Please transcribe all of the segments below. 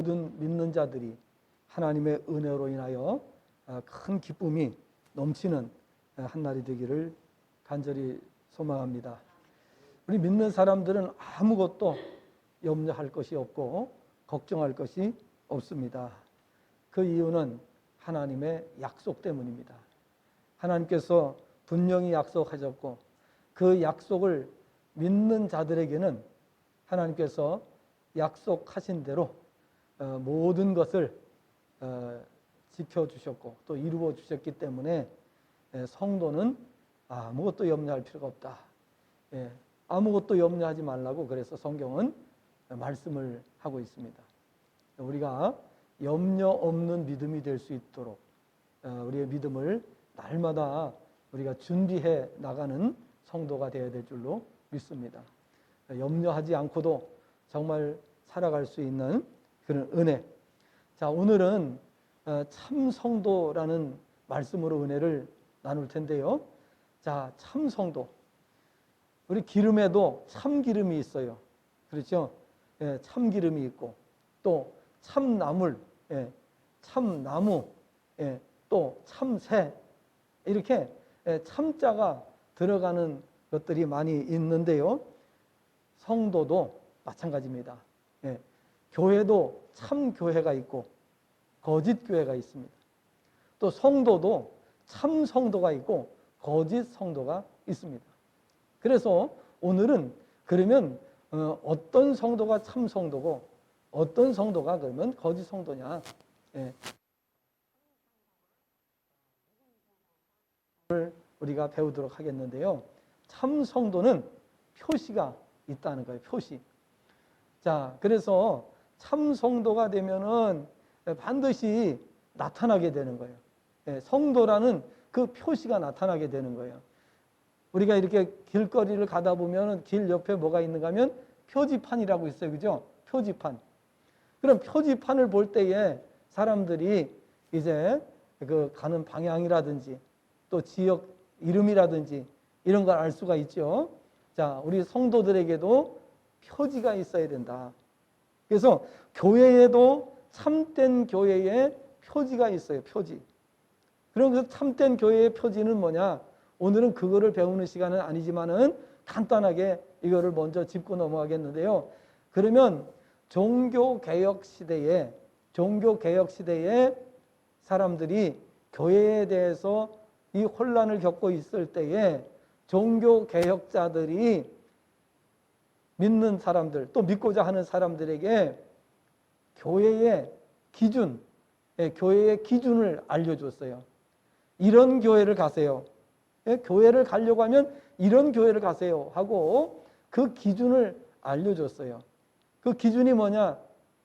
모든 믿는 자들이 하나님의 은혜로 인하여 큰 기쁨이 넘치는 한 날이 되기를 간절히 소망합니다. 우리 믿는 사람들은 아무것도 염려할 것이 없고 걱정할 것이 없습니다. 그 이유는 하나님의 약속 때문입니다. 하나님께서 분명히 약속하셨고 그 약속을 믿는 자들에게는 하나님께서 약속하신 대로 모든 것을 지켜주셨고 또 이루어 주셨기 때문에 성도는 아무것도 염려할 필요가 없다. 아무것도 염려하지 말라고 그래서 성경은 말씀을 하고 있습니다. 우리가 염려 없는 믿음이 될 수 있도록 우리의 믿음을 날마다 우리가 준비해 나가는 성도가 되어야 될 줄로 믿습니다. 염려하지 않고도 정말 살아갈 수 있는 그런 은혜. 자, 오늘은 참 성도라는 말씀으로 은혜를 나눌 텐데요. 자, 참 성도. 우리 기름에도 참 기름이 있어요. 그렇죠? 참 기름이 있고 또 참나물, 참나무, 또 참새 이렇게 참자가 들어가는 것들이 많이 있는데요. 성도도 마찬가지입니다. 교회도 참 교회가 있고 거짓 교회가 있습니다. 또 성도도 참 성도가 있고 거짓 성도가 있습니다. 그래서 오늘은 그러면 어떤 성도가 참 성도고 어떤 성도가 그러면 거짓 성도냐? 우리가 배우도록 하겠는데요. 참 성도는 표시가 있다는 거예요. 표시. 자, 그래서 참 성도가 되면은 반드시 나타나게 되는 거예요. 성도라는 그 표시가 나타나게 되는 거예요. 우리가 이렇게 길거리를 가다 보면 길 옆에 뭐가 있는가 하면 표지판이라고 있어요. 그죠? 표지판. 그럼 표지판을 볼 때에 사람들이 이제 그 가는 방향이라든지 또 지역 이름이라든지 이런 걸 알 수가 있죠. 자, 우리 성도들에게도 표지가 있어야 된다. 그래서 교회에도 참된 교회의 표지가 있어요. 표지. 그래서 참된 교회의 표지는 뭐냐? 오늘은 그거를 배우는 시간은 아니지만은 간단하게 이거를 먼저 짚고 넘어가겠는데요. 그러면 종교개혁 시대에 사람들이 교회에 대해서 이 혼란을 겪고 있을 때에 종교개혁자들이 믿는 사람들 또 믿고자 하는 사람들에게 교회의 기준을 알려줬어요. 이런 교회를 가세요. 교회를 가려고 하면 이런 교회를 가세요 하고 그 기준을 알려줬어요. 그 기준이 뭐냐?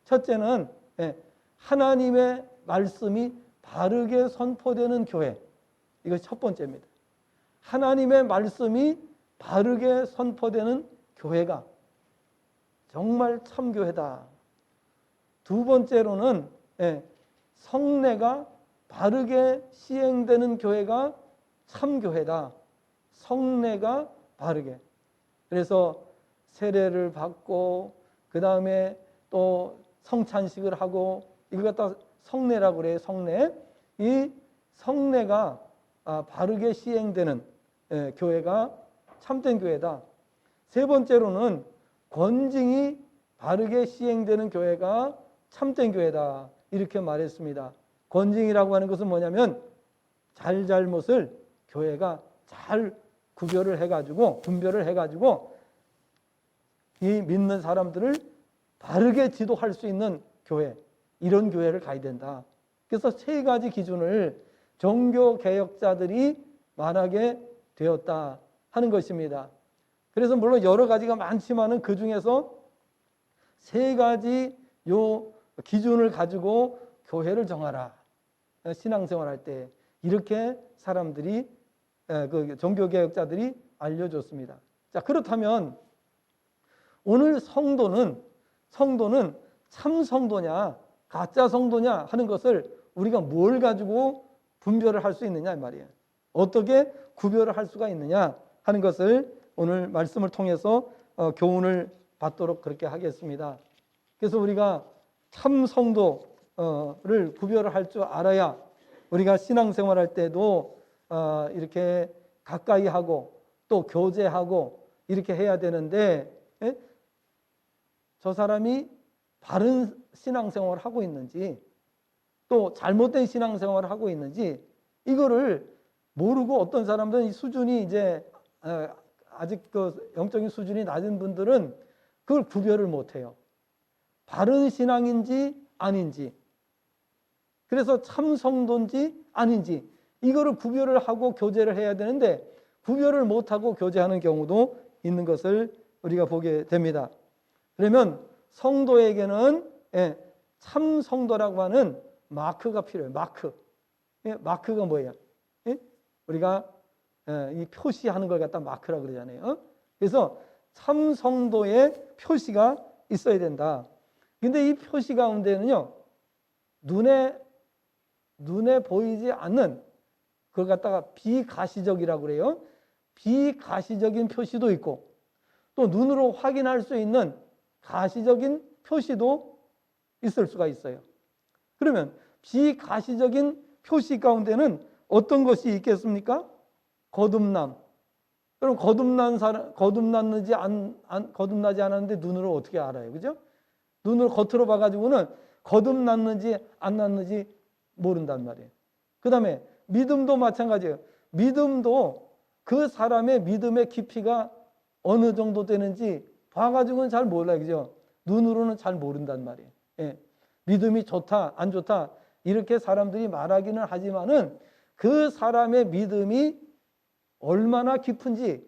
첫째는 하나님의 말씀이 바르게 선포되는 교회. 이것이 첫 번째입니다. 하나님의 말씀이 바르게 선포되는 교회가 정말 참교회다. 두 번째로는 성례가 바르게 시행되는 교회가 참교회다. 성례가 바르게. 그래서 세례를 받고 그 다음에 또 성찬식을 하고 이걸 갖다 성례라고 그래요. 성례. 이 성례가 바르게 시행되는 교회가 참된 교회다. 세 번째로는 권징이 바르게 시행되는 교회가 참된 교회다. 이렇게 말했습니다. 권징이라고 하는 것은 뭐냐면 잘잘못을 교회가 잘 분별을 해가지고 이 믿는 사람들을 바르게 지도할 수 있는 교회, 이런 교회를 가야 된다. 그래서 세 가지 기준을 종교개혁자들이 말하게 되었다 하는 것입니다. 그래서 물론 여러 가지가 많지만은 그 중에서 세 가지 요 기준을 가지고 교회를 정하라. 신앙생활할 때 이렇게 사람들이 그 종교개혁자들이 알려줬습니다. 자, 그렇다면 오늘 성도는 참 성도냐 가짜 성도냐 하는 것을 우리가 뭘 가지고 분별을 할 수 있느냐 이 말이에요. 어떻게 구별을 할 수가 있느냐 하는 것을 오늘 말씀을 통해서 교훈을 받도록 그렇게 하겠습니다. 그래서 우리가 참 성도를 구별을 할 줄 알아야 우리가 신앙생활할 때도 이렇게 가까이 하고 또 교제하고 이렇게 해야 되는데, 예? 저 사람이 바른 신앙생활을 하고 있는지 또 잘못된 신앙생활을 하고 있는지 이거를 모르고, 어떤 사람들은 이 수준이 이제 아직 그 영적인 수준이 낮은 분들은 그걸 구별을 못해요. 바른 신앙인지 아닌지, 그래서 참 성도인지 아닌지 이거를 구별을 하고 교제를 해야 되는데 구별을 못하고 교제하는 경우도 있는 것을 우리가 보게 됩니다. 그러면 성도에게는 참 성도라고 하는 마크가 필요해요. 마크. 마크가 뭐예요? 우리가 이 표시하는 걸 갖다 마크라고 그러잖아요. 그래서 참 성도의 표시가 있어야 된다. 근데 이 표시 가운데는요, 눈에 보이지 않는 그걸 갖다가 비가시적이라고 그래요. 비가시적인 표시도 있고 또 눈으로 확인할 수 있는 가시적인 표시도 있을 수가 있어요. 그러면 비가시적인 표시 가운데는 어떤 것이 있겠습니까? 거듭남. 그럼 거듭나지 않았는데 눈으로 어떻게 알아요? 그죠? 눈으로 겉으로 봐가지고는 거듭났는지 안 났는지 모른단 말이에요. 그 다음에 믿음도 마찬가지예요. 믿음도 그 사람의 믿음의 깊이가 어느 정도 되는지 봐가지고는 잘 몰라요. 그죠? 눈으로는 잘 모른단 말이에요. 믿음이 좋다, 안 좋다, 이렇게 사람들이 말하기는 하지만은 그 사람의 믿음이 얼마나 깊은지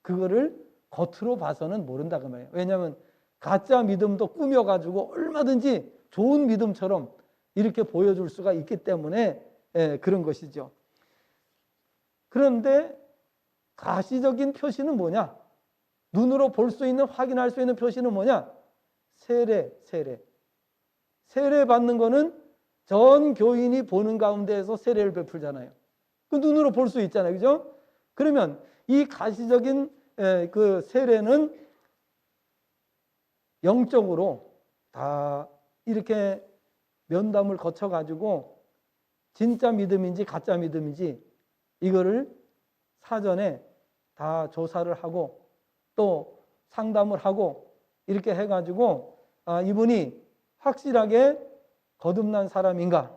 그거를 겉으로 봐서는 모른다 그 말이에요. 왜냐하면 가짜 믿음도 꾸며가지고 얼마든지 좋은 믿음처럼 이렇게 보여줄 수가 있기 때문에 그런 것이죠. 그런데 가시적인 표시는 뭐냐? 눈으로 볼 수 있는, 확인할 수 있는 표시는 뭐냐? 세례. 세례 받는 거는 전 교인이 보는 가운데에서 세례를 베풀잖아요. 그 눈으로 볼 수 있잖아요. 그죠? 그러면 이 가시적인 그 세례는 영적으로 다 이렇게 면담을 거쳐가지고 진짜 믿음인지 가짜 믿음인지 이거를 사전에 다 조사를 하고 또 상담을 하고 이렇게 해가지고 이분이 확실하게 거듭난 사람인가,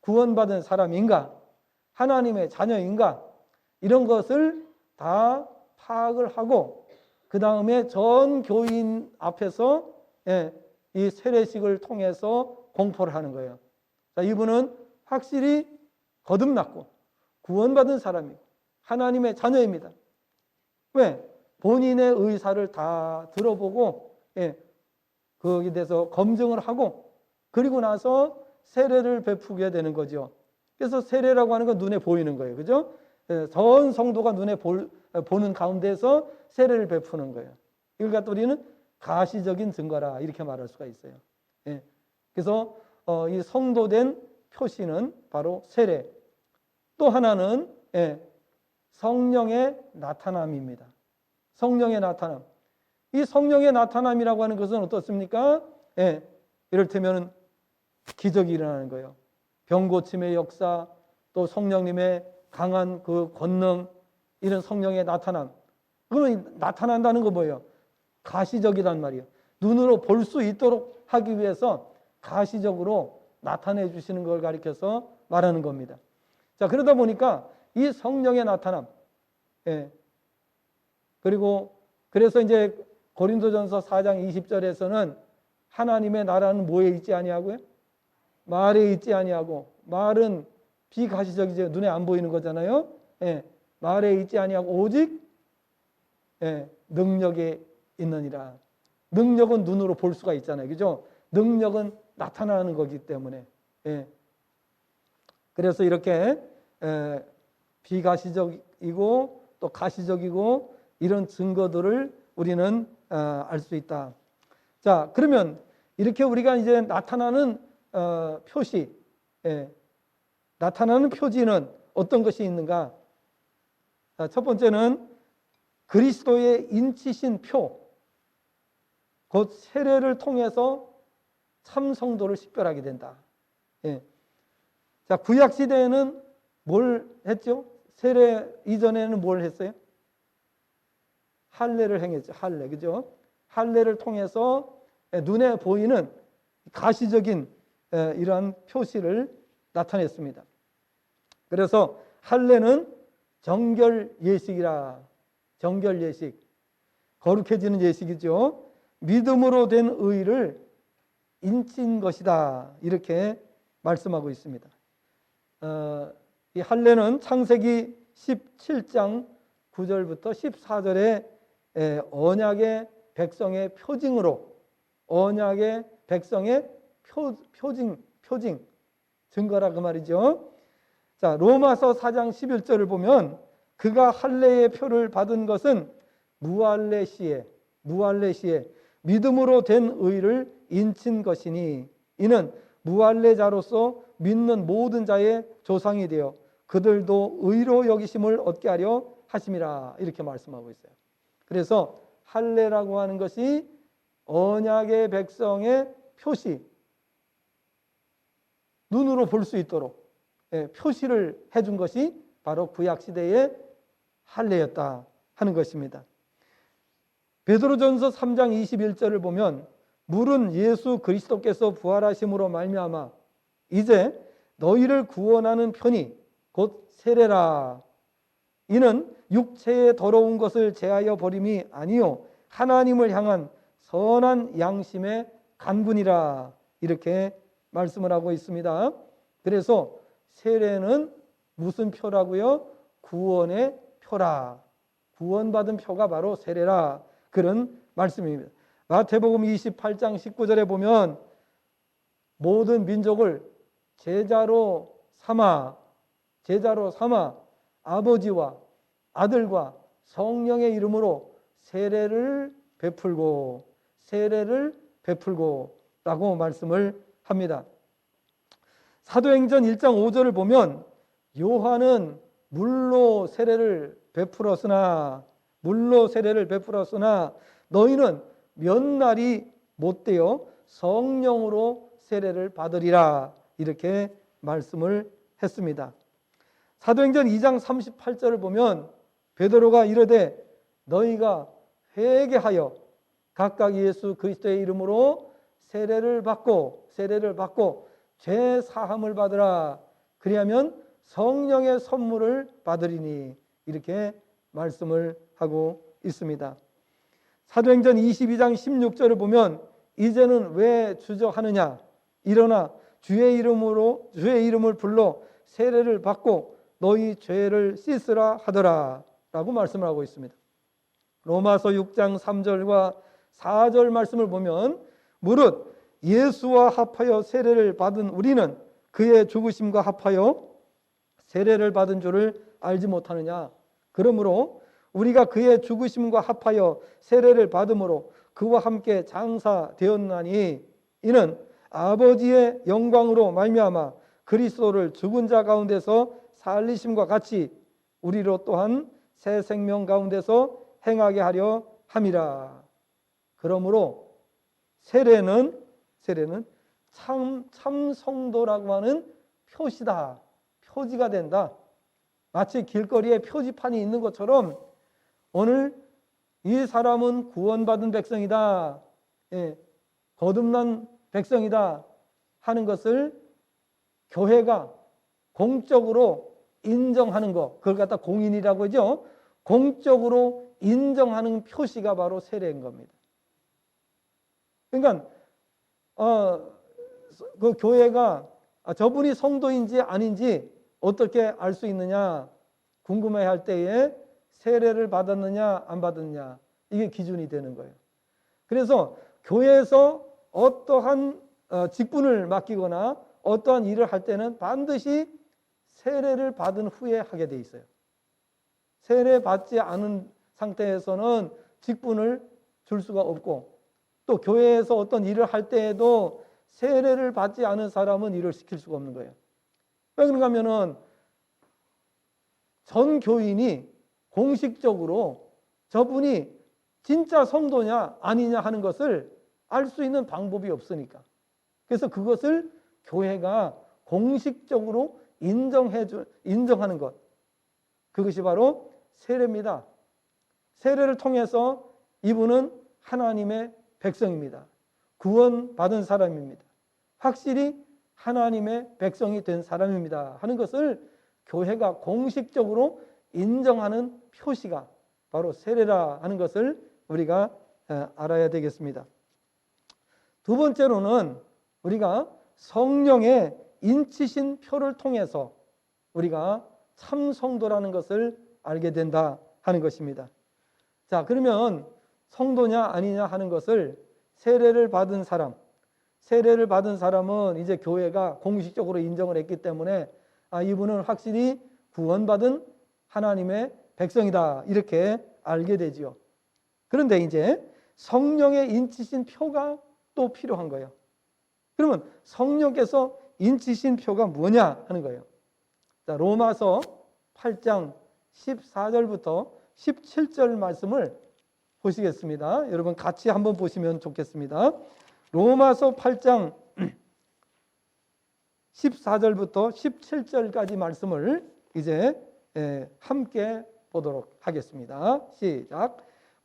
구원받은 사람인가, 하나님의 자녀인가, 이런 것을 다 파악을 하고 그 다음에 전 교인 앞에서 이 세례식을 통해서 공포를 하는 거예요. 자, 이분은 확실히 거듭났고 구원받은 사람이고 하나님의 자녀입니다. 왜? 본인의 의사를 다 들어보고 거기에 대해서 검증을 하고 그리고 나서 세례를 베푸게 되는 거죠. 그래서 세례라고 하는 건 눈에 보이는 거예요. 그죠? 전 성도가 눈에 보는 가운데서 세례를 베푸는 거예요. 이걸 갖다 우리는 가시적인 증거라 이렇게 말할 수가 있어요. 그래서 이 성도된 표시는 바로 세례. 또 하나는 성령의 나타남입니다. 성령의 나타남. 이 성령의 나타남이라고 하는 것은 어떻습니까? 이를테면 기적이 일어나는 거예요. 병 고침의 역사, 또 성령님의 강한 그 권능, 이런 성령의 나타남. 그러면 나타난다는 거 뭐예요? 가시적이란 말이에요. 눈으로 볼 수 있도록 하기 위해서 가시적으로 나타내 주시는 걸 가리켜서 말하는 겁니다. 자, 그러다 보니까 이 성령의 나타남, 그리고 그래서 이제 고린도전서 4장 20절에서는 하나님의 나라는 뭐에 있지 아니하고요? 말에 있지 아니하고, 말은 비가시적이죠. 눈에 안 보이는 거잖아요. 말에 있지 아니하고 오직 능력에 있느니라. 능력은 눈으로 볼 수가 있잖아요. 그죠? 능력은 나타나는 거기 때문에. 그래서 이렇게 비가시적이고 또 가시적이고 이런 증거들을 우리는 알 수 있다. 자, 그러면 이렇게 우리가 이제 나타나는 표시, 나타나는 표지는 어떤 것이 있는가? 자, 첫 번째는 그리스도의 인치신 표, 곧 세례를 통해서 참 성도를 식별하게 된다. 예. 자, 구약 시대에는 뭘 했죠? 세례 이전에는 뭘 했어요? 할례를 행했죠. 할례, 그죠? 할례를 통해서 눈에 보이는 가시적인 이러한 표시를 나타냈습니다. 그래서 할례는 정결 예식이라. 정결 예식, 거룩해지는 예식이죠. 믿음으로 된 의를 인친 것이다, 이렇게 말씀하고 있습니다. 이 할례는 창세기 17장 9절부터 14절에 언약의 백성의 표징으로, 언약의 백성의 표징, 증거라 그 말이죠. 자, 로마서 4장 11절을 보면 그가 할례의 표를 받은 것은 무할례 시에 믿음으로 된 의를 인친 것이니 이는 무할례자로서 믿는 모든 자의 조상이 되어 그들도 의로 여기심을 얻게 하려 하심이라, 이렇게 말씀하고 있어요. 그래서 할례라고 하는 것이 언약의 백성의 표시, 눈으로 볼 수 있도록 표시를 해준 것이 바로 구약시대의 할례였다 하는 것입니다. 베드로전서 3장 21절을 보면 물은 예수 그리스도께서 부활하심으로 말미암아 이제 너희를 구원하는 편이 곧 세례라. 이는 육체의 더러운 것을 제하여 버림이 아니요 하나님을 향한 선한 양심의 간분이라, 이렇게 말씀을 하고 있습니다. 그래서 세례는 무슨 표라고요? 구원의 표라. 구원받은 표가 바로 세례라, 그런 말씀입니다. 마태복음 28장 19절에 보면 모든 민족을 제자로 삼아 아버지와 아들과 성령의 이름으로 세례를 베풀고 라고 말씀을 합니다. 사도행전 1장 5절을 보면 요한은 물로 세례를 베풀었으나 너희는 몇 날이 못되어 성령으로 세례를 받으리라, 이렇게 말씀을 했습니다. 사도행전 2장 38절을 보면 베드로가 이르되 너희가 회개하여 각각 예수 그리스도의 이름으로 세례를 받고 죄 사함을 받으라. 그리하면 성령의 선물을 받으리니, 이렇게 말씀을 하고 있습니다. 사도행전 22장 16절을 보면 이제는 왜 주저하느냐, 일어나 주의 이름을 불러 세례를 받고 너희 죄를 씻으라 하더라 라고 말씀을 하고 있습니다. 로마서 6장 3절과 4절 말씀을 보면 무릇 예수와 합하여 세례를 받은 우리는 그의 죽으심과 합하여 세례를 받은 줄을 알지 못하느냐. 그러므로 우리가 그의 죽으심과 합하여 세례를 받음으로 그와 함께 장사되었나니 이는 아버지의 영광으로 말미암아 그리스도를 죽은 자 가운데서 살리심과 같이 우리로 또한 새 생명 가운데서 행하게 하려 함이라. 그러므로 세례는 참 성도라고 하는 표시다, 표지가 된다. 마치 길거리에 표지판이 있는 것처럼 오늘 이 사람은 구원받은 백성이다, 거듭난 백성이다 하는 것을 교회가 공적으로 인정하는 것, 그걸 갖다 공인이라고 하죠. 공적으로 인정하는 표시가 바로 세례인 겁니다. 그러니까 그 교회가 저분이 성도인지 아닌지 어떻게 알 수 있느냐 궁금해할 때에 세례를 받았느냐 안 받았느냐, 이게 기준이 되는 거예요. 그래서 교회에서 어떠한 직분을 맡기거나 어떠한 일을 할 때는 반드시 세례를 받은 후에 하게 돼 있어요. 세례 받지 않은 상태에서는 직분을 줄 수가 없고, 또 교회에서 어떤 일을 할 때에도 세례를 받지 않은 사람은 일을 시킬 수가 없는 거예요. 왜 그런가 하면은 전 교인이 공식적으로 저분이 진짜 성도냐 아니냐 하는 것을 알 수 있는 방법이 없으니까. 그래서 그것을 교회가 공식적으로 인정하는 것, 그것이 바로 세례입니다. 세례를 통해서 이분은 하나님의 백성입니다. 구원받은 사람입니다. 확실히 하나님의 백성이 된 사람입니다 하는 것을 교회가 공식적으로 인정하는 표시가 바로 세례라 하는 것을 우리가 알아야 되겠습니다. 두 번째로는 우리가 성령의 인치신 표를 통해서 우리가 참 성도라는 것을 알게 된다 하는 것입니다. 자, 그러면 성도냐 아니냐 하는 것을 세례를 받은 사람은 이제 교회가 공식적으로 인정을 했기 때문에 이분은 확실히 구원받은 하나님의 백성이다 이렇게 알게 되지요. 그런데 이제 성령의 인치신 표가 또 필요한 거예요. 그러면 성령께서 인치신 표가 뭐냐 하는 거예요. 자, 로마서 8장 14절부터 17절 말씀을 보시겠습니다. 여러분 같이 한번 보시면 좋겠습니다. 로마서 8장 14절부터 17절까지 말씀을 이제 함께 보도록 하겠습니다. 시작.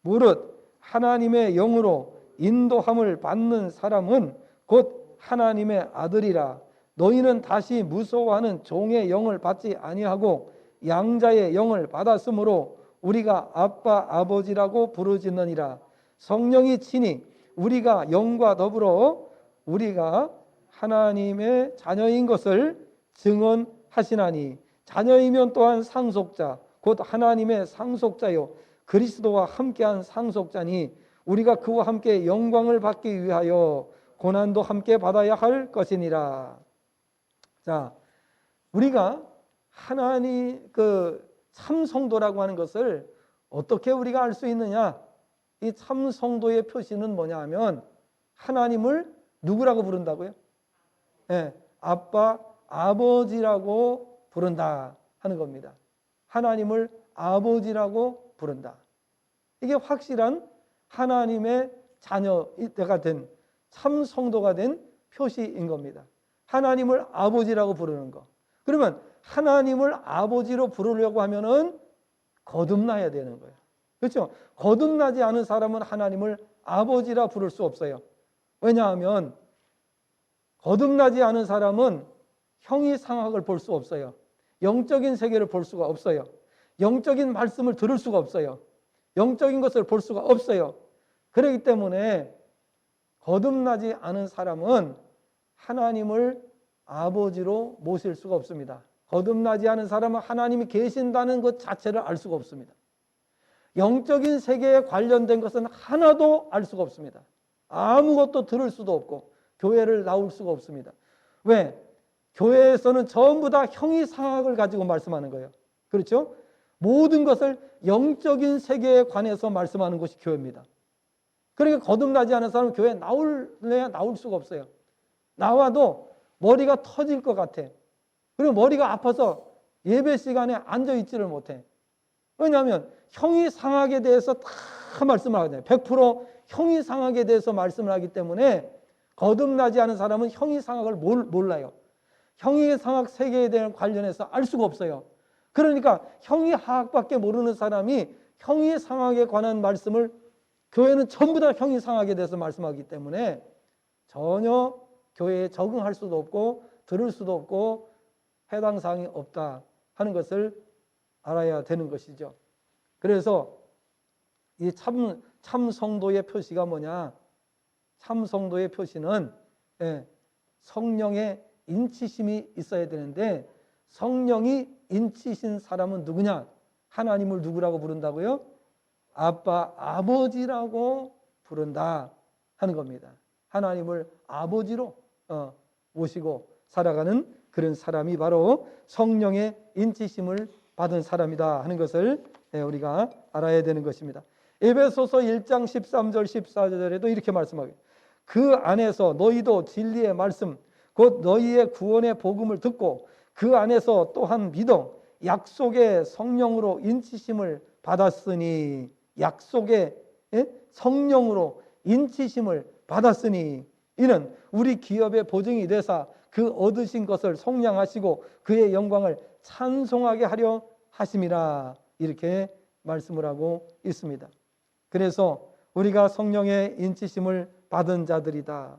무릇 하나님의 영으로 인도함을 받는 사람은 곧 하나님의 아들이라. 너희는 다시 무서워하는 종의 영을 받지 아니하고 양자의 영을 받았으므로 우리가 아빠 아버지라고 부르짖느니라. 성령이 친히 우리가 영과 더불어 우리가 하나님의 자녀인 것을 증언하시나니 자녀이면 또한 상속자 곧 하나님의 상속자요 그리스도와 함께한 상속자니 우리가 그와 함께 영광을 받기 위하여 고난도 함께 받아야 할 것이니라. 자, 우리가 하나님 참 성도라고 하는 것을 어떻게 우리가 알 수 있느냐? 이 참 성도의 표시는 뭐냐 하면 하나님을 누구라고 부른다고요? 아빠, 아버지라고 부른다 하는 겁니다. 하나님을 아버지라고 부른다. 이게 확실한 하나님의 자녀가 된 참 성도가 된 표시인 겁니다. 하나님을 아버지라고 부르는 거. 그러면 하나님을 아버지로 부르려고 하면은 거듭나야 되는 거예요. 그렇죠? 거듭나지 않은 사람은 하나님을 아버지라 부를 수 없어요. 왜냐하면 거듭나지 않은 사람은 형이상학을 볼 수 없어요. 영적인 세계를 볼 수가 없어요. 영적인 말씀을 들을 수가 없어요. 영적인 것을 볼 수가 없어요. 그렇기 때문에 거듭나지 않은 사람은 하나님을 아버지로 모실 수가 없습니다. 거듭나지 않은 사람은 하나님이 계신다는 것 자체를 알 수가 없습니다. 영적인 세계에 관련된 것은 하나도 알 수가 없습니다. 아무것도 들을 수도 없고 교회를 나올 수가 없습니다. 왜? 교회에서는 전부 다 형이상학을 가지고 말씀하는 거예요. 그렇죠? 모든 것을 영적인 세계에 관해서 말씀하는 것이 교회입니다. 그러니까 거듭나지 않은 사람은 교회에 나올 수가 없어요. 나와도 머리가 터질 것 같아. 그리고 머리가 아파서 예배 시간에 앉아있지를 못해. 왜냐하면 형이상학에 대해서 다 말씀을 하거든요. 100% 형이상학에 대해서 말씀을 하기 때문에 거듭나지 않은 사람은 형이상학을 몰라요. 형이상학 세계에 대한 관련해서 알 수가 없어요. 그러니까 형이하학밖에 모르는 사람이 형이상학에 관한 말씀을 교회는 전부 다 형이상학에 대해서 말씀하기 때문에 전혀 교회에 적응할 수도 없고 들을 수도 없고 해당 사항이 없다 하는 것을 알아야 되는 것이죠. 그래서 이 참 성도의 표시가 뭐냐? 참 성도의 표시는 성령의 인치심이 있어야 되는데 성령이 인치신 사람은 누구냐? 하나님을 누구라고 부른다고요? 아빠, 아버지라고 부른다 하는 겁니다. 하나님을 아버지로 모시고 살아가는 그런 사람이 바로 성령의 인치심을 받은 사람이다 하는 것을 우리가 알아야 되는 것입니다. 에베소서 1장 13절 14절에도 이렇게 말씀하고 그 안에서 너희도 진리의 말씀 곧 너희의 구원의 복음을 듣고 그 안에서 또한 믿어 약속의 성령으로 인치심을 받았으니 약속의 성령으로 인치심을 받았으니 이는 우리 기업의 보증이 되사 그 얻으신 것을 속량하시고 그의 영광을 찬송하게 하려 하심이라. 이렇게 말씀을 하고 있습니다. 그래서 우리가 성령의 인치심을 받은 자들이다.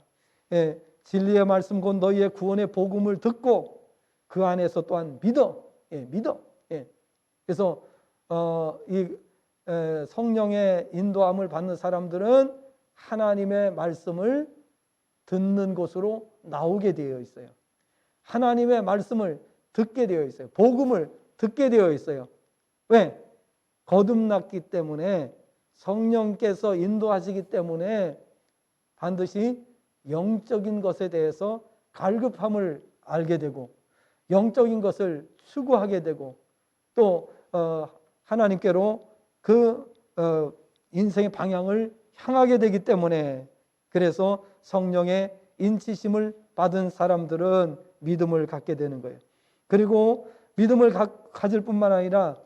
진리의 말씀 곧 너희의 구원의 복음을 듣고 그 안에서 또한 믿어. 믿어. 그래서 성령의 인도함을 받는 사람들은 하나님의 말씀을 듣는 곳으로 나오게 되어 있어요. 하나님의 말씀을 듣게 되어 있어요. 복음을 듣게 되어 있어요. 왜? 거듭났기 때문에, 성령께서 인도하시기 때문에 반드시 영적인 것에 대해서 갈급함을 알게 되고 영적인 것을 추구하게 되고 또 하나님께로 그 인생의 방향을 향하게 되기 때문에, 그래서 성령의 인치심을 받은 사람들은 믿음을 갖게 되는 거예요. 그리고 믿음을 가질 뿐만 아니라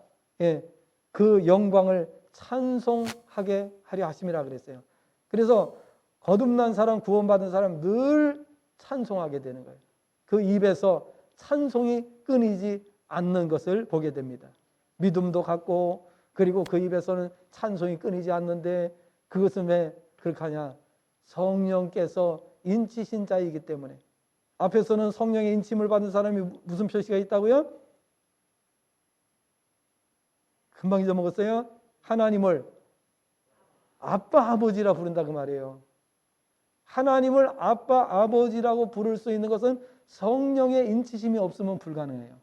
그 영광을 찬송하게 하려 하심이라 그랬어요. 그래서 거듭난 사람, 구원받은 사람 늘 찬송하게 되는 거예요. 그 입에서 찬송이 끊이지 않는 것을 보게 됩니다. 믿음도 갖고 그리고 그 입에서는 찬송이 끊이지 않는데, 그것은 왜 그렇게 하냐? 성령께서 인치신 자이기 때문에. 앞에서는 성령의 인침을 받은 사람이 무슨 표시가 있다고요? 금방 잊어먹었어요. 하나님을 아빠 아버지라 부른다 그 말이에요. 하나님을 아빠 아버지라고 부를 수 있는 것은 성령의 인치심이 없으면 불가능해요.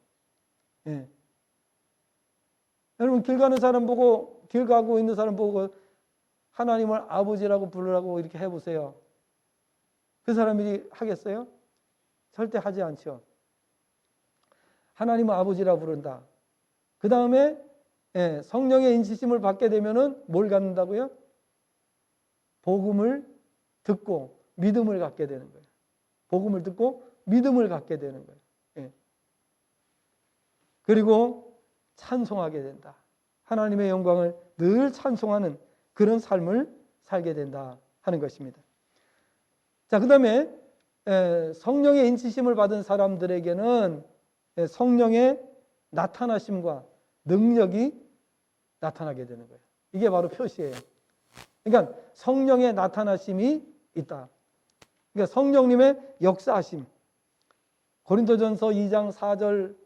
여러분, 길 가는 사람 보고, 길 가고 있는 사람 보고 하나님을 아버지라고 부르라고 이렇게 해보세요. 그 사람이 하겠어요? 절대 하지 않죠. 하나님을 아버지라고 부른다. 그 다음에 성령의 인치심을 받게 되면은 뭘 갖는다고요? 복음을 듣고 믿음을 갖게 되는 거예요. 복음을 듣고 믿음을 갖게 되는 거예요. 그리고 찬송하게 된다. 하나님의 영광을 늘 찬송하는 그런 삶을 살게 된다 하는 것입니다. 자, 그 다음에 성령의 인치심을 받은 사람들에게는 성령의 나타나심과 능력이 나타나게 되는 거예요. 이게 바로 표시예요. 그러니까 성령의 나타나심이 있다. 그러니까 성령님의 역사하심. 고린도전서 2장 4절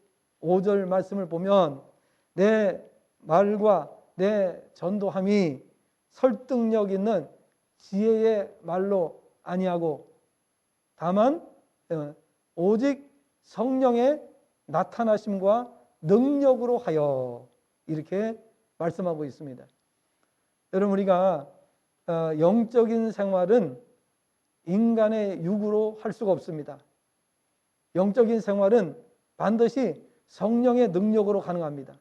5절 말씀을 보면 내 말과 내 전도함이 설득력 있는 지혜의 말로 아니하고 다만 오직 성령의 나타나심과 능력으로 하여, 이렇게 말씀하고 있습니다. 여러분, 우리가 영적인 생활은 인간의 육으로 할 수가 없습니다. 영적인 생활은 반드시 성령의 능력으로 가능합니다.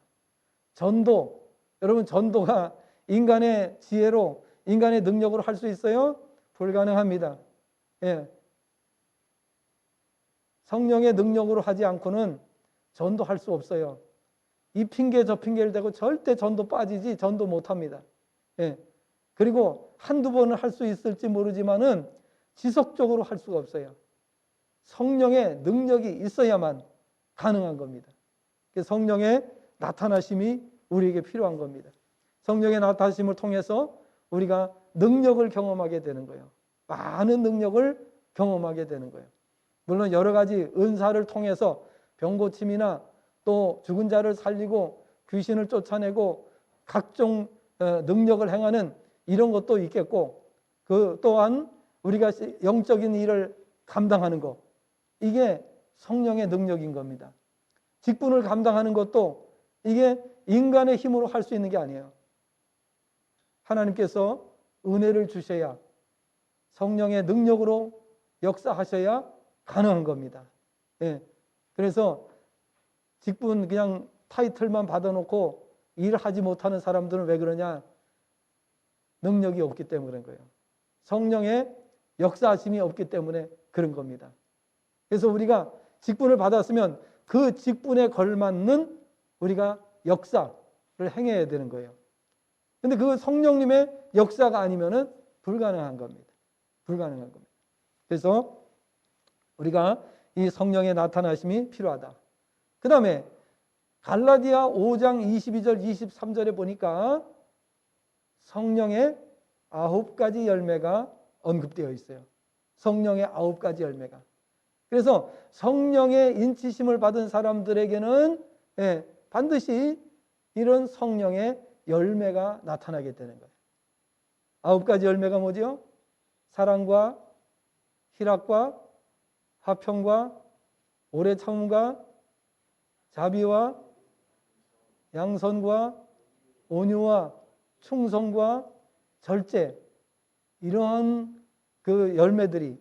전도, 여러분, 전도가 인간의 지혜로, 인간의 능력으로 할 수 있어요? 불가능합니다. 성령의 능력으로 하지 않고는 전도할 수 없어요. 이 핑계 저 핑계를 대고 절대 전도 빠지지 전도 못합니다. 그리고 한두 번은 할 수 있을지 모르지만은 지속적으로 할 수가 없어요. 성령의 능력이 있어야만 가능한 겁니다. 성령의 나타나심이 우리에게 필요한 겁니다. 성령의 나타나심을 통해서 우리가 능력을 경험하게 되는 거예요. 많은 능력을 경험하게 되는 거예요. 물론 여러 가지 은사를 통해서 병고침이나 또 죽은 자를 살리고 귀신을 쫓아내고 각종 능력을 행하는 이런 것도 있겠고, 그 또한 우리가 영적인 일을 감당하는 것, 이게 성령의 능력인 겁니다. 직분을 감당하는 것도 이게 인간의 힘으로 할 수 있는 게 아니에요. 하나님께서 은혜를 주셔야, 성령의 능력으로 역사하셔야 가능한 겁니다. 그래서 직분 그냥 타이틀만 받아놓고 일을 하지 못하는 사람들은 왜 그러냐? 능력이 없기 때문에 그런 거예요. 성령의 역사하심이 없기 때문에 그런 겁니다. 그래서 우리가 직분을 받았으면 그 직분에 걸맞는 우리가 역사를 행해야 되는 거예요. 근데 그 성령님의 역사가 아니면은 불가능한 겁니다. 불가능한 겁니다. 그래서 우리가 이 성령의 나타나심이 필요하다. 그 다음에 갈라디아 5장 22절 23절에 보니까 성령의 9가지 열매가 언급되어 있어요. 성령의 9가지 열매가. 그래서 성령의 인치심을 받은 사람들에게는 반드시 이런 성령의 열매가 나타나게 되는 거예요. 9가지 열매가 뭐죠? 사랑과 희락과 화평과 오래 참음과 자비와 양선과 온유와 충성과 절제, 이러한 그 열매들이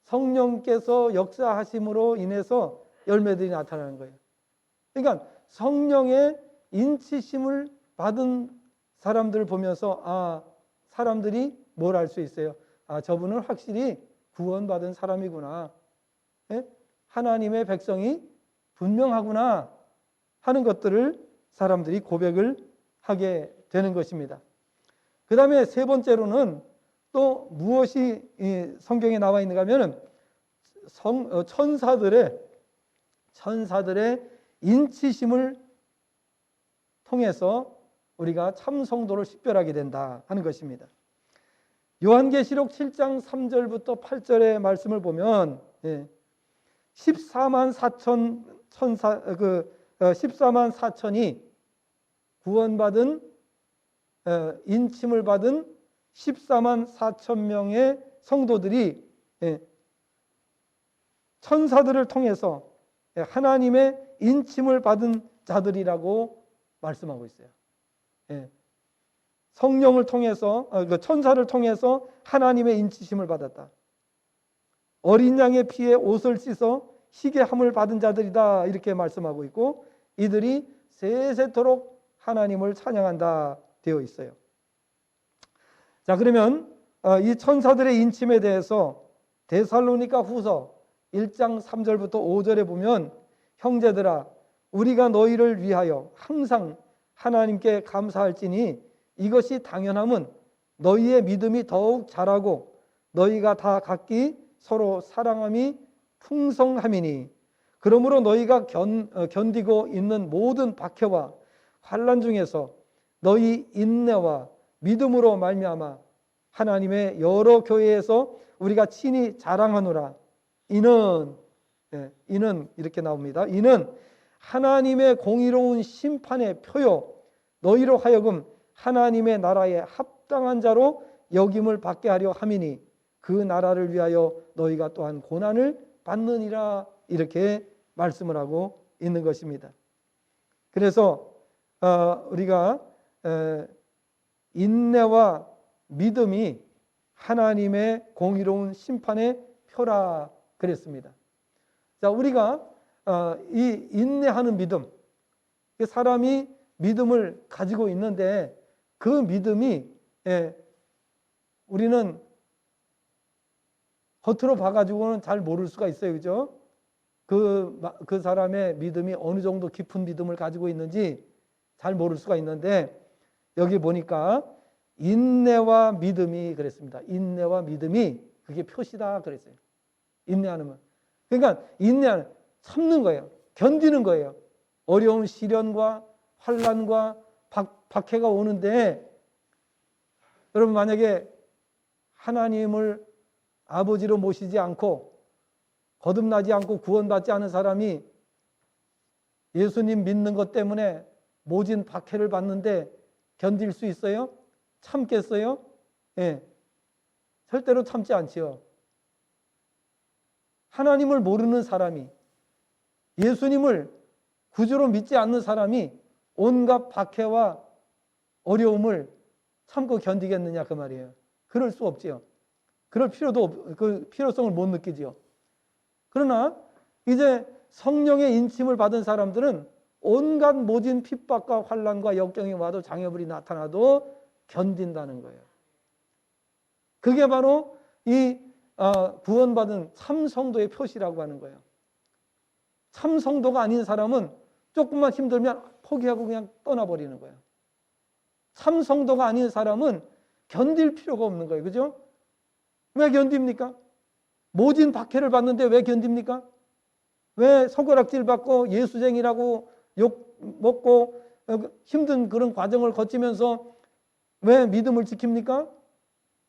성령께서 역사하심으로 인해서 열매들이 나타나는 거예요. 그러니까 성령의 인치심을 받은 사람들을 보면서 사람들이 뭘 알 수 있어요? 저분은 확실히 구원받은 사람이구나. 하나님의 백성이 분명하구나 하는 것들을 사람들이 고백을 하게 되는 것입니다. 그 다음에 세 번째로는 또 무엇이 성경에 나와 있는가 하면 천사들의 인치심을 통해서 우리가 참 성도를 식별하게 된다 하는 것입니다. 요한계시록 7장 3절부터 8절의 말씀을 보면 14만 4천이 구원받은 인침을 받은 14만 4천 명의 성도들이 천사들을 통해서 하나님의 인침을 받은 자들이라고 말씀하고 있어요. 성령을 통해서, 천사를 통해서 하나님의 인치심을 받았다. 어린 양의 피에 옷을 씻어 희게함을 받은 자들이다, 이렇게 말씀하고 있고, 이들이 세세토록 하나님을 찬양한다 되어 있어요. 자, 그러면 이 천사들의 인침에 대해서 데살로니가 후서 1장 3절부터 5절에 보면, 형제들아 우리가 너희를 위하여 항상 하나님께 감사할지니 이것이 당연함은 너희의 믿음이 더욱 자라고 너희가 다 각기 서로 사랑함이 풍성함이니, 그러므로 너희가 견디고 있는 모든 박해와 환난 중에서 너희 인내와 믿음으로 말미암아 하나님의 여러 교회에서 우리가 친히 자랑하노라. 이는 이렇게 나옵니다. 이는 하나님의 공의로운 심판의 표요 너희로 하여금 하나님의 나라에 합당한 자로 여김을 받게 하려 함이니 그 나라를 위하여 너희가 또한 고난을 받느니라, 이렇게 말씀을 하고 있는 것입니다. 그래서 우리가 인내와 믿음이 하나님의 공의로운 심판의 표라 그랬습니다. 자, 우리가 이 인내하는 믿음, 사람이 믿음을 가지고 있는데 그 믿음이 우리는 겉으로 봐가지고는 잘 모를 수가 있어요, 그죠? 그 사람의 믿음이 어느 정도 깊은 믿음을 가지고 있는지 잘 모를 수가 있는데, 여기 보니까 인내와 믿음이 그랬습니다. 인내와 믿음이 그게 표시다 그랬어요. 인내하는, 그러니까 인내하는, 참는 거예요. 견디는 거예요. 어려운 시련과 환난과 박해가 오는데, 여러분 만약에 하나님을 아버지로 모시지 않고 거듭나지 않고 구원받지 않은 사람이 예수님 믿는 것 때문에 모진 박해를 받는데 견딜 수 있어요? 참겠어요? 절대로 참지 않지요. 하나님을 모르는 사람이, 예수님을 구주로 믿지 않는 사람이 온갖 박해와 어려움을 참고 견디겠느냐 그 말이에요. 그럴 수 없지요. 그럴 그 필요성을 못 느끼지요. 그러나 이제 성령의 인침을 받은 사람들은 온갖 모진 핍박과 환난과 역경이 와도 장애물이 나타나도 견딘다는 거예요. 그게 바로 이 구원받은 참 성도의 표시라고 하는 거예요. 참 성도가 아닌 사람은 조금만 힘들면 포기하고 그냥 떠나버리는 거예요. 참 성도가 아닌 사람은 견딜 필요가 없는 거예요. 그죠? 왜 견딥니까? 모진 박해를 받는데 왜 견딥니까? 왜 손가락질 받고 예수쟁이라고 욕 먹고 힘든 그런 과정을 거치면서 왜 믿음을 지킵니까?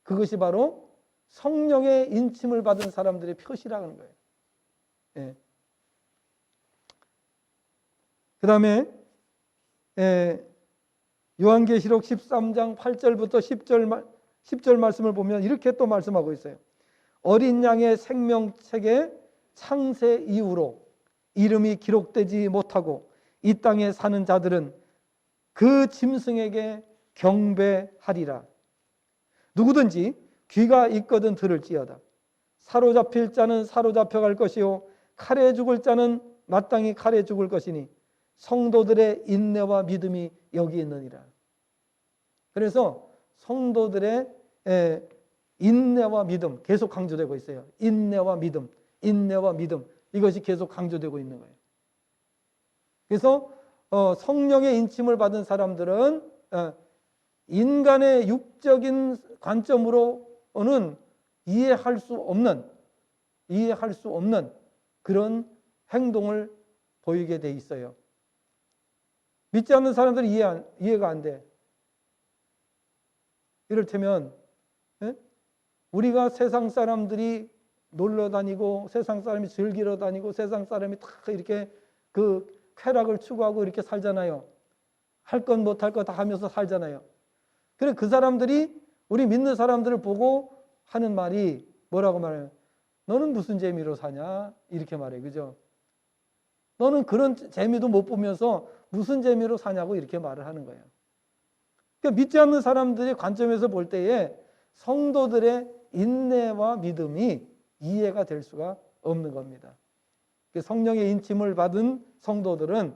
그것이 바로 성령의 인침을 받은 사람들의 표시라는 거예요. 예. 그 다음에 요한계시록 13장 8절부터 10절 말씀을 보면 이렇게 또 말씀하고 있어요. 어린 양의 생명책에 창세 이후로 이름이 기록되지 못하고 이 땅에 사는 자들은 그 짐승에게 경배하리라. 누구든지 귀가 있거든 들을지어다. 사로잡힐 자는 사로잡혀갈 것이요 칼에 죽을 자는 마땅히 칼에 죽을 것이니 성도들의 인내와 믿음이 여기 있느니라. 그래서 성도들의 인내와 믿음 계속 강조되고 있어요. 인내와 믿음, 인내와 믿음, 이것이 계속 강조되고 있는 거예요. 그래서 성령의 인침을 받은 사람들은 인간의 육적인 관점으로는 이해할 수 없는 그런 행동을 보이게 돼 있어요. 믿지 않는 사람들은 이해가 안 돼. 이를테면 우리가 세상 사람들이 놀러 다니고 세상 사람이 즐기러 다니고 세상 사람이 다 이렇게 그 쾌락을 추구하고 이렇게 살잖아요. 할 건 못할 것 다 하면서 살잖아요. 그래 그 사람들이 우리 믿는 사람들을 보고 하는 말이 뭐라고 말해요? 너는 무슨 재미로 사냐? 이렇게 말해요. 그죠? 너는 그런 재미도 못 보면서 무슨 재미로 사냐고 이렇게 말을 하는 거예요. 그러니까 믿지 않는 사람들의 관점에서 볼 때에 성도들의 인내와 믿음이 이해가 될 수가 없는 겁니다. 성령의 인침을 받은 성도들은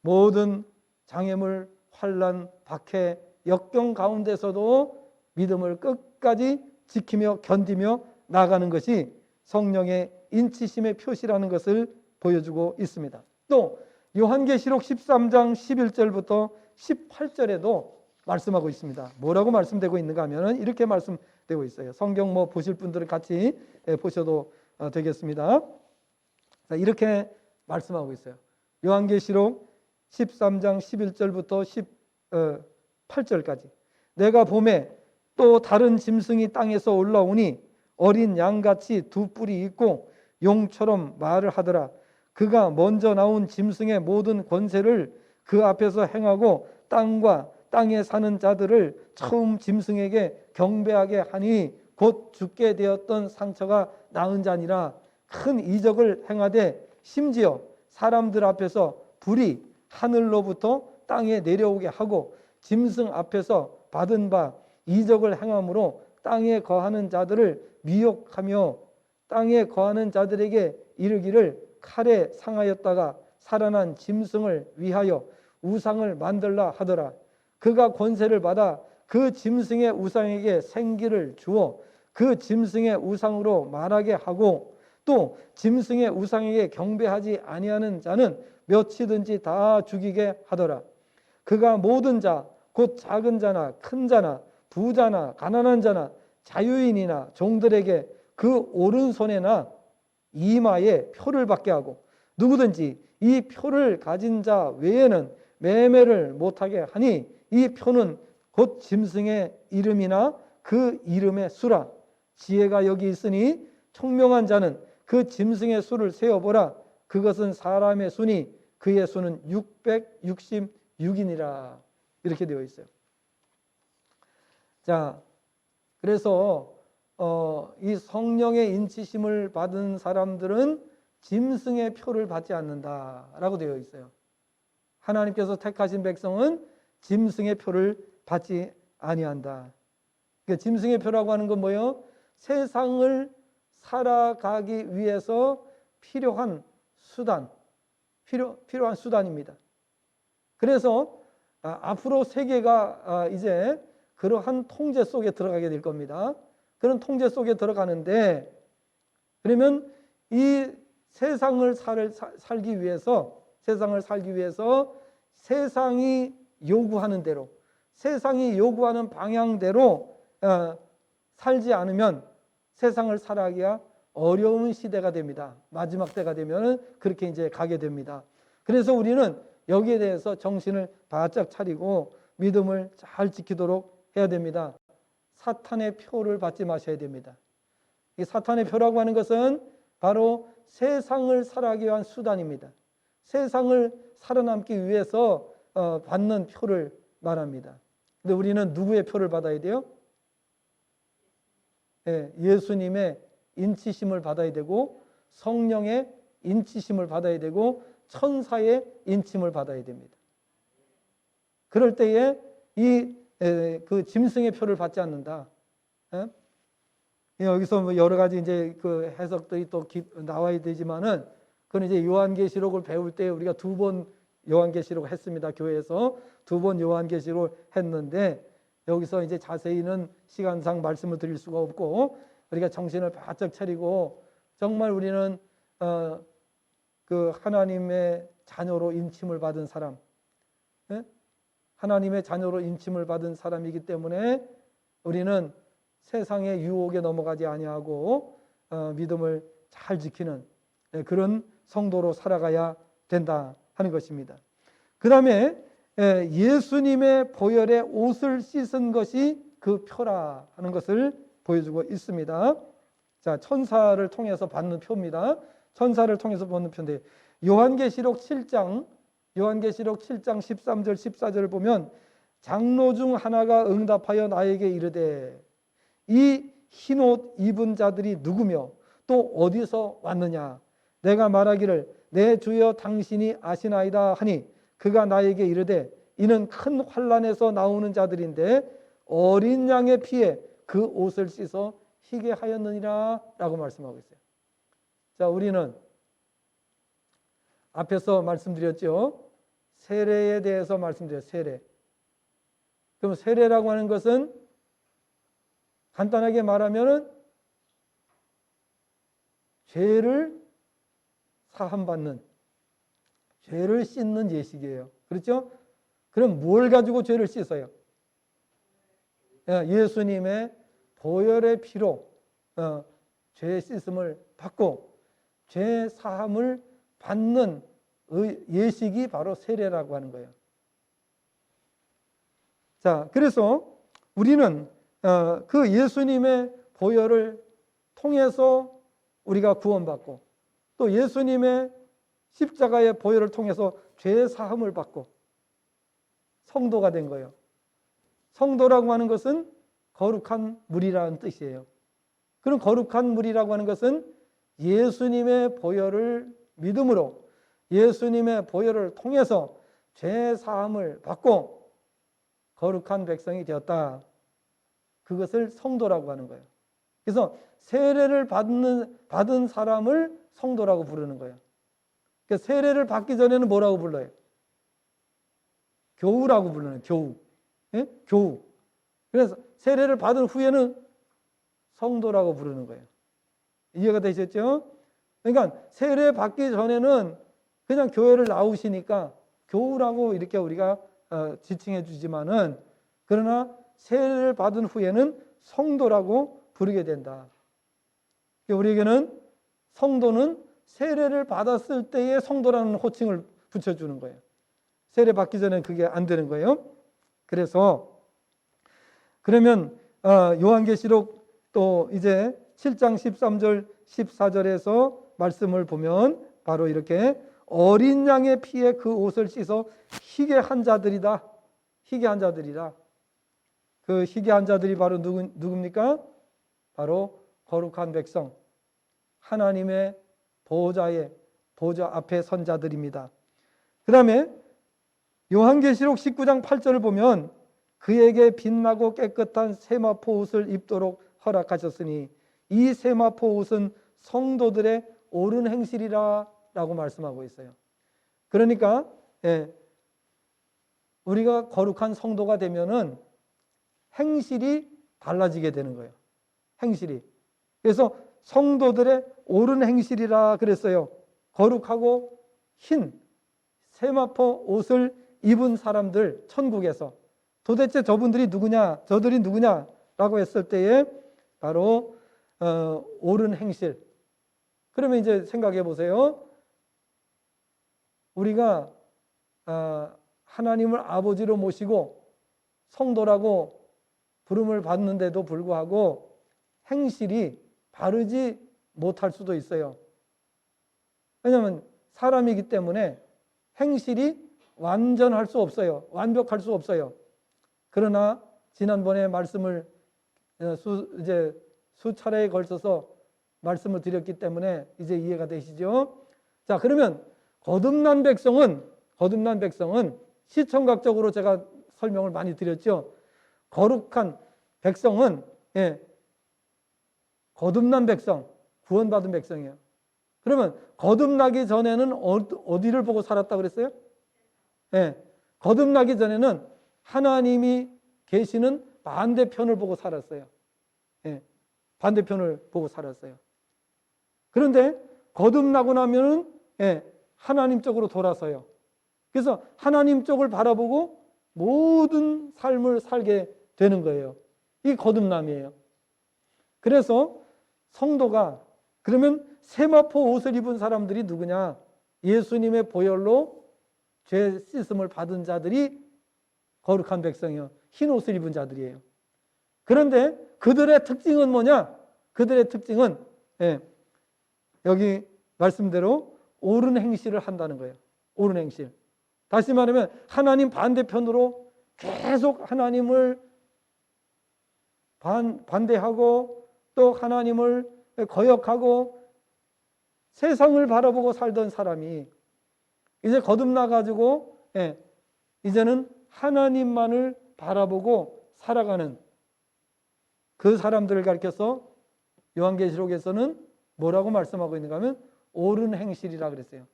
모든 장애물, 환난, 박해, 역경 가운데서도 믿음을 끝까지 지키며 견디며 나가는 것이 성령의 인치심의 표시라는 것을 보여주고 있습니다. 또 요한계시록 13장 11절부터 18절에도 말씀하고 있습니다. 뭐라고 말씀되고 있는가 하면 이렇게 말씀되고 있어요. 성경 보실 분들은 같이 보셔도 되겠습니다. 이렇게 말씀하고 있어요. 요한계시록 13장 11절부터 18절까지 내가 봄에 또 다른 짐승이 땅에서 올라오니 어린 양같이 두 뿔이 있고 용처럼 말을 하더라. 그가 먼저 나온 짐승의 모든 권세를 그 앞에서 행하고 땅과 땅에 사는 자들을 처음 짐승에게 경배하게 하니 곧 죽게 되었던 상처가 나은 자니라. 큰 이적을 행하되 심지어 사람들 앞에서 불이 하늘로부터 땅에 내려오게 하고 짐승 앞에서 받은 바 이적을 행함으로 땅에 거하는 자들을 미혹하며 땅에 거하는 자들에게 이르기를 칼에 상하였다가 살아난 짐승을 위하여 우상을 만들라 하더라. 그가 권세를 받아 그 짐승의 우상에게 생기를 주어 그 짐승의 우상으로 말하게 하고 또 짐승의 우상에게 경배하지 아니하는 자는 몇이든지 다 죽이게 하더라. 그가 모든 자 곧 작은 자나 큰 자나 부자나 가난한 자나 자유인이나 종들에게 그 오른손에나 이마에 표를 받게 하고 누구든지 이 표를 가진 자 외에는 매매를 못하게 하니 이 표는 곧 짐승의 이름이나 그 이름의 수라. 지혜가 여기 있으니 총명한 자는 그 짐승의 수를 세어보라. 그것은 사람의 수니 그의 수는 666이니라. 이렇게 되어 있어요. 자, 그래서 이 성령의 인치심을 받은 사람들은 짐승의 표를 받지 않는다라고 되어 있어요. 하나님께서 택하신 백성은 짐승의 표를 받지 아니한다. 그러니까 짐승의 표라고 하는 건 뭐예요? 세상을 살아가기 위해서 필요한 수단, 필요한 수단입니다. 그래서 앞으로 세계가 이제 그러한 통제 속에 들어가게 될 겁니다. 그런 통제 속에 들어가는데 그러면 이 세상을 살기 위해서 세상이 요구하는 대로 세상이 요구하는 방향대로 살지 않으면 세상을 살아가기가 어려운 시대가 됩니다. 마지막 때가 되면 그렇게 이제 가게 됩니다. 그래서 우리는 여기에 대해서 정신을 바짝 차리고 믿음을 잘 지키도록 해야 됩니다. 사탄의 표를 받지 마셔야 됩니다. 이 사탄의 표라고 하는 것은 바로 세상을 살아가기 위한 수단입니다. 세상을 살아남기 위해서 받는 표를 말합니다. 근데 우리는 누구의 표를 받아야 돼요? 예수님의 인치심을 받아야 되고, 성령의 인치심을 받아야 되고, 천사의 인침을 받아야 됩니다. 그럴 때에 그 짐승의 표를 받지 않는다. 여기서 뭐 여러 가지 이제 그 해석들이 또 나와야 되지만은, 그건 이제 요한계시록을 배울 때 우리가 2번 요한계시록을 했습니다. 교회에서 2번 요한계시록을 했는데, 여기서 이제 자세히는 시간상 말씀을 드릴 수가 없고, 우리가 정신을 바짝 차리고 정말 우리는 그 하나님의 자녀로 인침을 받은 사람, 하나님의 자녀로 인침을 받은 사람이기 때문에 우리는 세상의 유혹에 넘어가지 아니하고 믿음을 잘 지키는 그런 성도로 살아가야 된다 하는 것입니다. 그 다음에 예수님의 보혈에 옷을 씻은 것이 그 표라 하는 것을 보여주고 있습니다. 자, 천사를 통해서 받는 표입니다. 천사를 통해서 받는 표인데, 요한계시록 7장 13절 14절을 보면, 장로 중 하나가 응답하여 나에게 이르되 이 흰옷 입은 자들이 누구며 또 어디서 왔느냐? 내가 말하기를 내 주여 당신이 아시나이다 하니, 그가 나에게 이르되 이는 큰 환난에서 나오는 자들인데 어린 양의 피에 그 옷을 씻어 희게 하였느니라 라고 말씀하고 있어요. 자, 우리는 앞에서 말씀드렸죠. 세례에 대해서 말씀드렸어요. 세례. 그럼 세례라고 하는 것은 간단하게 말하면은 죄를 사함받는, 죄를 씻는 예식이에요. 그렇죠? 그럼 뭘 가지고 죄를 씻어요? 예수님의 보혈의 피로 죄 씻음을 받고 죄 사함을 받는 예식이 바로 세례라고 하는 거예요. 자, 그래서 우리는 그 예수님의 보혈을 통해서 우리가 구원받고, 또 예수님의 십자가의 보혈을 통해서 죄 사함을 받고 성도가 된 거예요. 성도라고 하는 것은 거룩한 물이라는 뜻이에요. 그런 거룩한 물이라고 하는 것은 예수님의 보혈을 믿음으로, 예수님의 보혈을 통해서 죄 사함을 받고 거룩한 백성이 되었다. 그것을 성도라고 하는 거예요. 그래서 세례를 받은 사람을 성도라고 부르는 거예요. 그러니까 세례를 받기 전에는 뭐라고 불러요? 교우라고 부르는, 교우. 예? 교우. 그래서 세례를 받은 후에는 성도라고 부르는 거예요. 이해가 되셨죠? 그러니까 세례 받기 전에는 그냥 교회를 나오시니까 교우라고 이렇게 우리가 지칭해 주지만은, 그러나 세례를 받은 후에는 성도라고 부르게 된다. 우리에게는 성도는 세례를 받았을 때의 성도라는 호칭을 붙여주는 거예요. 세례 받기 전에는 그게 안 되는 거예요. 그래서 그러면 요한계시록 또 이제 7장 13절 14절에서 말씀을 보면 바로 이렇게 어린 양의 피에 그 옷을 씻어 희게 한 자들이다. 희게 한 자들이다. 그 희게 한 자들이 바로 누굽니까? 바로 거룩한 백성, 하나님의 보호자 앞에 선 자들입니다. 그 다음에 요한계시록 19장 8절을 보면 그에게 빛나고 깨끗한 세마포 옷을 입도록 허락하셨으니 이 세마포 옷은 성도들의 옳은 행실이라 라고 말씀하고 있어요. 그러니까 우리가 거룩한 성도가 되면은 행실이 달라지게 되는 거예요. 행실이. 그래서 성도들의 옳은 행실이라 그랬어요. 거룩하고 흰 세마포 옷을 입은 사람들, 천국에서 도대체 저분들이 누구냐, 저들이 누구냐라고 했을 때에 바로 옳은 행실. 그러면 이제 생각해 보세요. 우리가 하나님을 아버지로 모시고 성도라고 부름을 받는데도 불구하고 행실이 바르지 못할 수도 있어요. 왜냐하면 사람이기 때문에 행실이 완전할 수 없어요. 완벽할 수 없어요. 그러나 지난번에 말씀을 이제 수차례에 걸쳐서 말씀을 드렸기 때문에 이제 이해가 되시죠? 자, 그러면 거듭난 백성은 시청각적으로 제가 설명을 많이 드렸죠. 거룩한 백성은 거듭난 백성, 구원받은 백성이에요. 그러면 거듭나기 전에는 어디를 보고 살았다 그랬어요? 거듭나기 전에는 하나님이 계시는 반대편을 보고 살았어요. 반대편을 보고 살았어요. 그런데 거듭나고 나면은 하나님 쪽으로 돌아서요. 그래서 하나님 쪽을 바라보고 모든 삶을 살게 되는 거예요. 이게 거듭남이에요. 그래서 성도가, 그러면 세마포 옷을 입은 사람들이 누구냐? 예수님의 보혈로 죄 씻음을 받은 자들이 거룩한 백성이요, 흰 옷을 입은 자들이에요. 그런데 그들의 특징은 뭐냐? 그들의 특징은 여기 말씀대로 옳은 행실을 한다는 거예요. 옳은 행실. 다시 말하면 하나님 반대편으로 계속 하나님을 반대하고 또 하나님을 거역하고 세상을 바라보고 살던 사람이 이제 거듭나 가지고 이제는 하나님만을 바라보고 살아가는 그 사람들을 가리켜서 요한계시록에서는 뭐라고 말씀하고 있는가 하면 옳은 행실이라 그랬어요.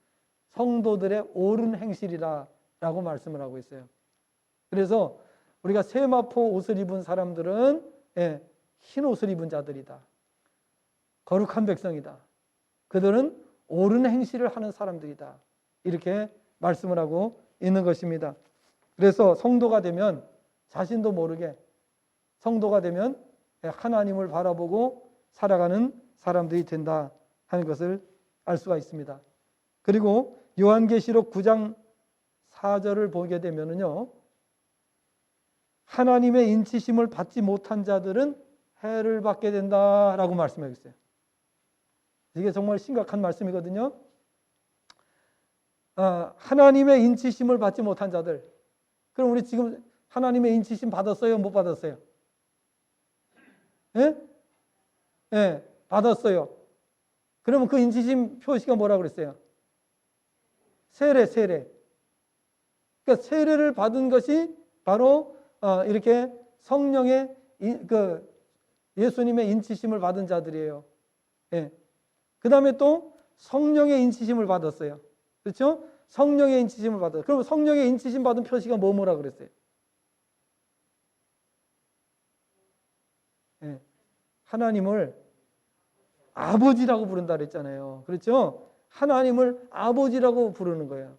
성도들의 옳은 행실이라고 말씀을 하고 있어요. 그래서 우리가 세마포 옷을 입은 사람들은 흰 옷을 입은 자들이다. 거룩한 백성이다. 그들은 옳은 행실을 하는 사람들이다. 이렇게 말씀을 하고 있는 것입니다. 그래서 성도가 되면 자신도 모르게 성도가 되면 하나님을 바라보고 살아가는 사람들이 된다 하는 것을 알 수가 있습니다. 그리고 요한계시록 9장 4절을 보게 되면은요, 하나님의 인치심을 받지 못한 자들은 해를 받게 된다라고 말씀하고 있어요. 이게 정말 심각한 말씀이거든요. 하나님의 인치심을 받지 못한 자들. 그럼 우리 지금 하나님의 인치심 받았어요? 못 받았어요? 받았어요. 그러면 그 인치심 표시가 뭐라고 그랬어요? 세례. 그러니까 세례를 받은 것이 바로 이렇게 성령의 예수님의 인치심을 받은 자들이에요. 그 다음에 또 성령의 인치심을 받았어요. 그렇죠? 성령의 인치심을 받았어요. 그럼 성령의 인치심 받은 표시가 뭐라 그랬어요? 하나님을 아버지라고 부른다 그랬잖아요. 그렇죠? 하나님을 아버지라고 부르는 거예요.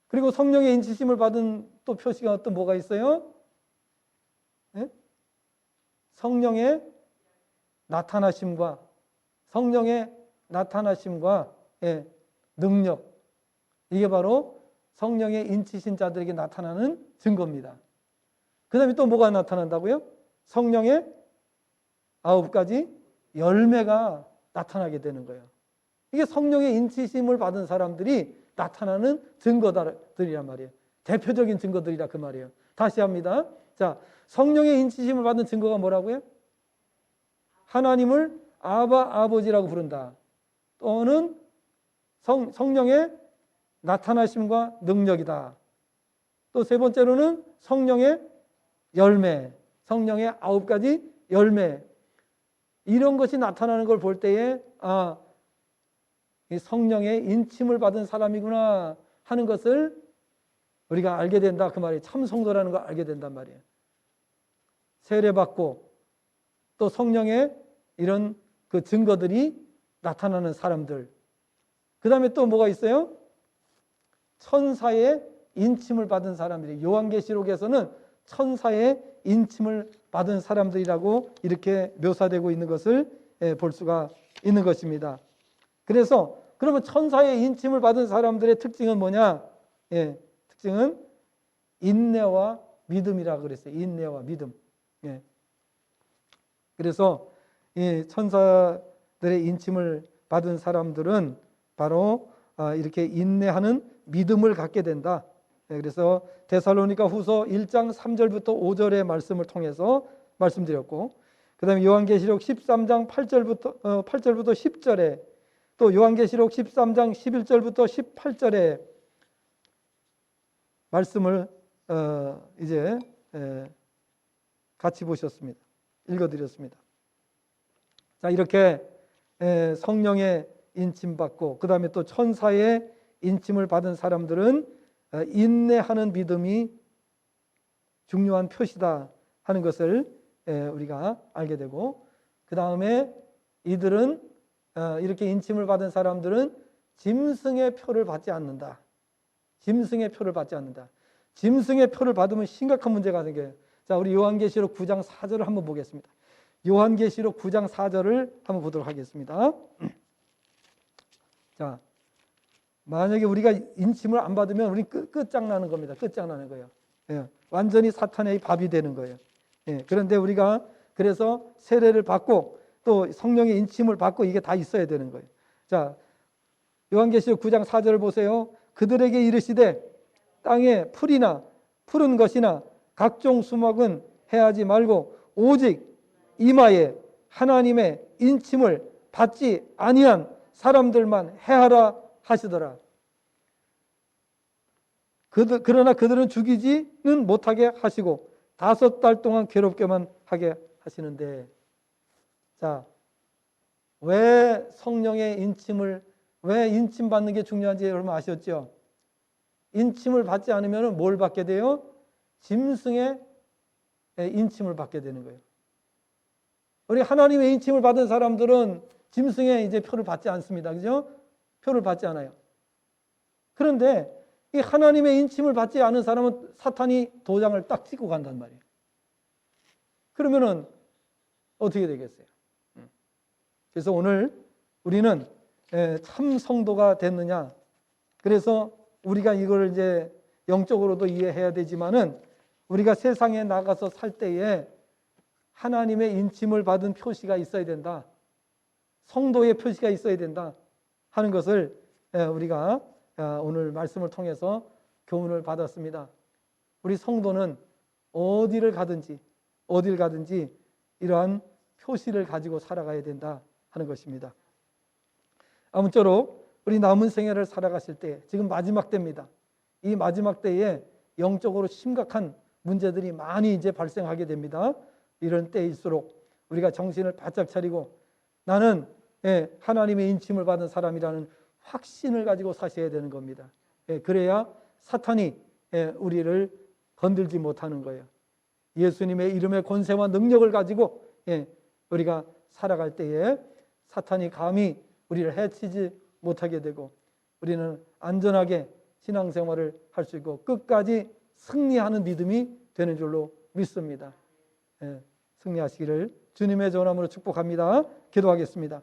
그리고 성령의 인치심을 받은 또 표시가 뭐가 있어요? 성령의 나타나심과 능력. 이게 바로 성령의 인치신 자들에게 나타나는 증거입니다. 그 다음에 또 뭐가 나타난다고요? 성령의 9가지 열매가 나타나게 되는 거예요. 이게 성령의 인치심을 받은 사람들이 나타나는 증거들이란 말이에요. 대표적인 증거들이라 그 말이에요. 다시 합니다. 자, 성령의 인치심을 받은 증거가 뭐라고요? 하나님을 아버지라고 부른다. 또는 성령의 나타나심과 능력이다. 또 세 번째로는 성령의 열매, 성령의 9가지 열매. 이런 것이 나타나는 걸 볼 때에 이 성령의 인침을 받은 사람이구나 하는 것을 우리가 알게 된다 그 말이에요. 참 성도라는 걸 알게 된단 말이에요. 세례받고 또 성령의 이런 그 증거들이 나타나는 사람들. 그 다음에 또 뭐가 있어요? 천사의 인침을 받은 사람들이. 요한계시록에서는 천사의 인침을 받은 사람들이라고 이렇게 묘사되고 있는 것을 볼 수가 있는 것입니다. 그래서 그러면 천사의 인침을 받은 사람들의 특징은 뭐냐? 특징은 인내와 믿음이라고 그랬어요. 인내와 믿음. 그래서 이 천사들의 인침을 받은 사람들은 바로 이렇게 인내하는 믿음을 갖게 된다. 그래서 데살로니가 후서 1장 3절부터 5절의 말씀을 통해서 말씀드렸고, 그 다음에 요한계시록 13장 8절부터 10절에, 또 요한계시록 13장 11절부터 18절에 말씀을 이제 같이 보셨습니다. 읽어드렸습니다. 자, 이렇게 성령의 인침받고 그 다음에 또 천사의 인침을 받은 사람들은 인내하는 믿음이 중요한 표시다 하는 것을 우리가 알게 되고, 그 다음에 이들은 이렇게 인침을 받은 사람들은 짐승의 표를 받지 않는다. 짐승의 표를 받지 않는다. 짐승의 표를 받으면 심각한 문제가 생겨요. 자, 우리 요한계시록 9장 4절을 한번 보겠습니다. 요한계시록 9장 4절을 한번 보도록 하겠습니다. 자, 만약에 우리가 인침을 안 받으면 우리 끝장나는 겁니다. 끝장나는 거예요. 완전히 사탄의 밥이 되는 거예요. 그런데 우리가 그래서 세례를 받고 또 성령의 인침을 받고 이게 다 있어야 되는 거예요. 자, 요한계시록 9장 4절을 보세요. 그들에게 이르시되 땅에 풀이나 푸른 것이나 각종 수목은 해하지 말고 오직 이마에 하나님의 인침을 받지 아니한 사람들만 해하라 하시더라. 그러나 그들은 죽이지는 못하게 하시고 5달 동안 괴롭게만 하게 하시는데, 자, 왜 성령의 인침을, 왜 인침 받는 게 중요한지 여러분 아셨죠? 인침을 받지 않으면 뭘 받게 돼요? 짐승의 인침을 받게 되는 거예요. 우리 하나님의 인침을 받은 사람들은 짐승의 이제 표를 받지 않습니다. 그죠? 표를 받지 않아요. 그런데 이 하나님의 인침을 받지 않은 사람은 사탄이 도장을 딱 찍고 간단 말이에요. 그러면은 어떻게 되겠어요? 그래서 오늘 우리는 참 성도가 됐느냐? 그래서 우리가 이걸 이제 영적으로도 이해해야 되지만은 우리가 세상에 나가서 살 때에 하나님의 인침을 받은 표시가 있어야 된다. 성도의 표시가 있어야 된다 하는 것을 우리가 오늘 말씀을 통해서 교훈을 받았습니다. 우리 성도는 어디를 가든지 이러한 표시를 가지고 살아가야 된다 하는 것입니다. 아무쪼록 우리 남은 생애를 살아가실 때, 지금 마지막 때입니다. 이 마지막 때에 영적으로 심각한 문제들이 많이 이제 발생하게 됩니다. 이런 때일수록 우리가 정신을 바짝 차리고 나는 하나님의 인침을 받은 사람이라는 확신을 가지고 사셔야 되는 겁니다. 그래야 사탄이 우리를 건들지 못하는 거예요. 예수님의 이름의 권세와 능력을 가지고 우리가 살아갈 때에 사탄이 감히 우리를 해치지 못하게 되고 우리는 안전하게 신앙생활을 할 수 있고 끝까지 승리하는 믿음이 되는 줄로 믿습니다. 승리하시기를 주님의 전함으로 축복합니다. 기도하겠습니다.